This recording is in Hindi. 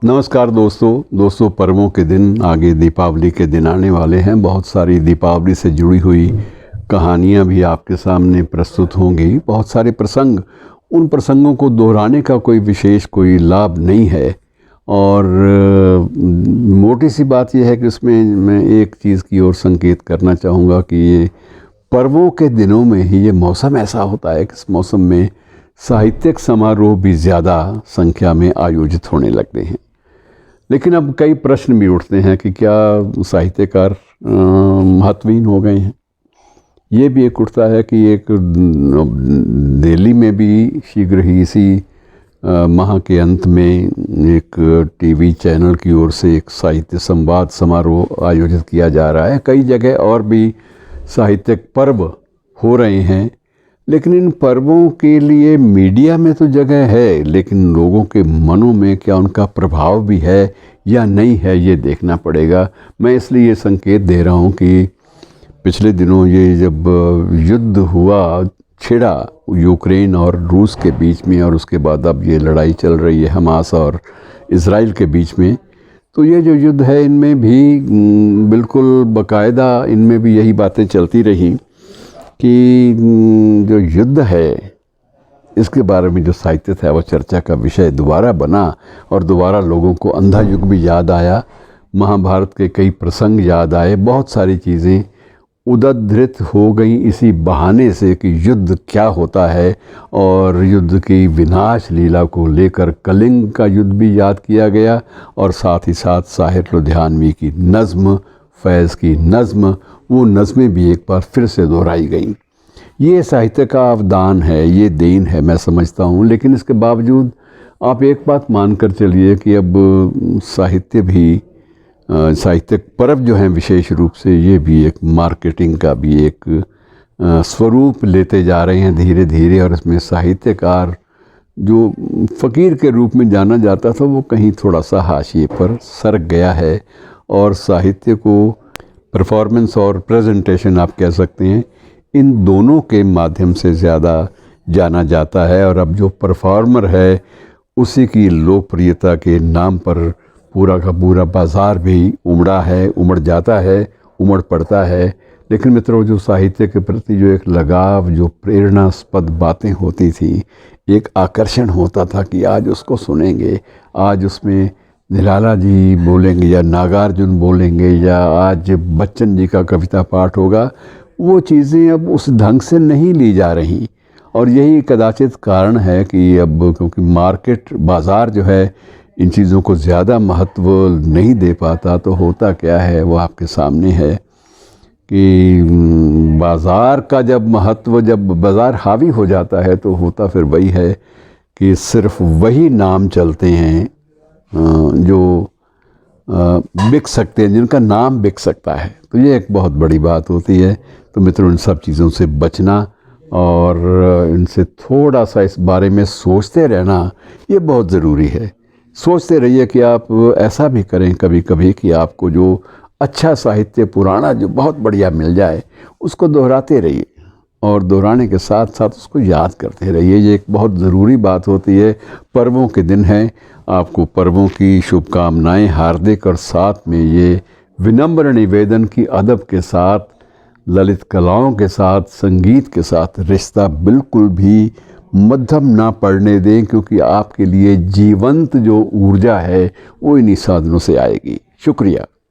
नमस्कार दोस्तों पर्वों के दिन आगे दीपावली के दिन आने वाले हैं। बहुत सारी दीपावली से जुड़ी हुई कहानियाँ भी आपके सामने प्रस्तुत होंगी। बहुत सारे प्रसंग, उन प्रसंगों को दोहराने का कोई विशेष कोई लाभ नहीं है। और मोटी सी बात यह है कि उसमें मैं एक चीज़ की ओर संकेत करना चाहूँगा कि ये पर्वों के दिनों में ही ये मौसम ऐसा होता है कि इस मौसम में साहित्यिक समारोह भी ज़्यादा संख्या में आयोजित होने लगते हैं। लेकिन अब कई प्रश्न भी उठते हैं कि क्या साहित्यकार महत्वहीन हो गए हैं। ये भी एक उठता है कि एक दिल्ली में भी शीघ्र ही इसी माह के अंत में एक टीवी चैनल की ओर से एक साहित्य संवाद समारोह आयोजित किया जा रहा है। कई जगह और भी साहित्यिक पर्व हो रहे हैं, लेकिन इन पर्वों के लिए मीडिया में तो जगह है, लेकिन लोगों के मनों में क्या उनका प्रभाव भी है या नहीं है, ये देखना पड़ेगा। मैं इसलिए ये संकेत दे रहा हूँ कि पिछले दिनों ये जब युद्ध हुआ, छिड़ा यूक्रेन और रूस के बीच में, और उसके बाद अब ये लड़ाई चल रही है हमास और इज़राइल के बीच में, तो ये जो युद्ध है इनमें भी बिल्कुल बाकायदा इनमें भी यही बातें चलती रही कि जो युद्ध है इसके बारे में जो साहित्य था वो चर्चा का विषय दोबारा बना, और दोबारा लोगों को अंधा युग भी याद आया, महाभारत के कई प्रसंग याद आए, बहुत सारी चीज़ें उद्धृत हो गई इसी बहाने से कि युद्ध क्या होता है। और युद्ध की विनाश लीला को लेकर कलिंग का युद्ध भी याद किया गया, और साथ ही साथ साहिर लुधियानवी की नज़्म, फैज़ की नज़्म, वो नज़में भी एक बार फिर से दोहराई गई। ये साहित्य का अवदान है, ये देन है, मैं समझता हूँ। लेकिन इसके बावजूद आप एक बात मानकर चलिए कि अब साहित्य भी, साहित्यिक पर्व जो हैं विशेष रूप से, ये भी एक मार्केटिंग का भी एक स्वरूप लेते जा रहे हैं धीरे धीरे। और इसमें साहित्यकार जो फ़कीर के रूप में जाना जाता था वो कहीं थोड़ा सा हाशिए पर सरक गया है, और साहित्य को परफॉर्मेंस और प्रेजेंटेशन आप कह सकते हैं, इन दोनों के माध्यम से ज़्यादा जाना जाता है। और अब जो परफॉर्मर है उसी की लोकप्रियता के नाम पर पूरा का पूरा बाज़ार भी उमड़ जाता है, उमड़ पड़ता है। लेकिन मित्रों, जो साहित्य के प्रति जो एक लगाव, जो प्रेरणास्पद बातें होती थी, एक आकर्षण होता था कि आज उसको सुनेंगे, आज उसमें निराला जी बोलेंगे या नागार्जुन बोलेंगे या आज बच्चन जी का कविता पाठ होगा, वो चीज़ें अब उस ढंग से नहीं ली जा रही। और यही कदाचित कारण है कि अब क्योंकि मार्केट, बाज़ार जो है इन चीज़ों को ज़्यादा महत्व नहीं दे पाता, तो होता क्या है वो आपके सामने है कि बाज़ार का जब महत्व, जब बाज़ार हावी हो जाता है तो होता फिर वही है कि सिर्फ वही नाम चलते हैं जो बिक सकते हैं, जिनका नाम बिक सकता है। तो ये एक बहुत बड़ी बात होती है। तो मित्रों, इन सब चीज़ों से बचना और इनसे थोड़ा सा इस बारे में सोचते रहना ये बहुत ज़रूरी है। सोचते रहिए कि आप ऐसा भी करें कभी कभी कि आपको जो अच्छा साहित्य पुराना जो बहुत बढ़िया मिल जाए उसको दोहराते रहिए, और दोहराने के साथ साथ उसको याद करते रहिए। ये एक बहुत ज़रूरी बात होती है। पर्वों के दिन हैं, आपको पर्वों की शुभकामनाएं हार्दिक, और साथ में ये विनम्र निवेदन की अदब के साथ, ललित कलाओं के साथ, संगीत के साथ रिश्ता बिल्कुल भी मध्यम ना पड़ने दें, क्योंकि आपके लिए जीवंत जो ऊर्जा है वो इन्हीं साधनों से आएगी। शुक्रिया।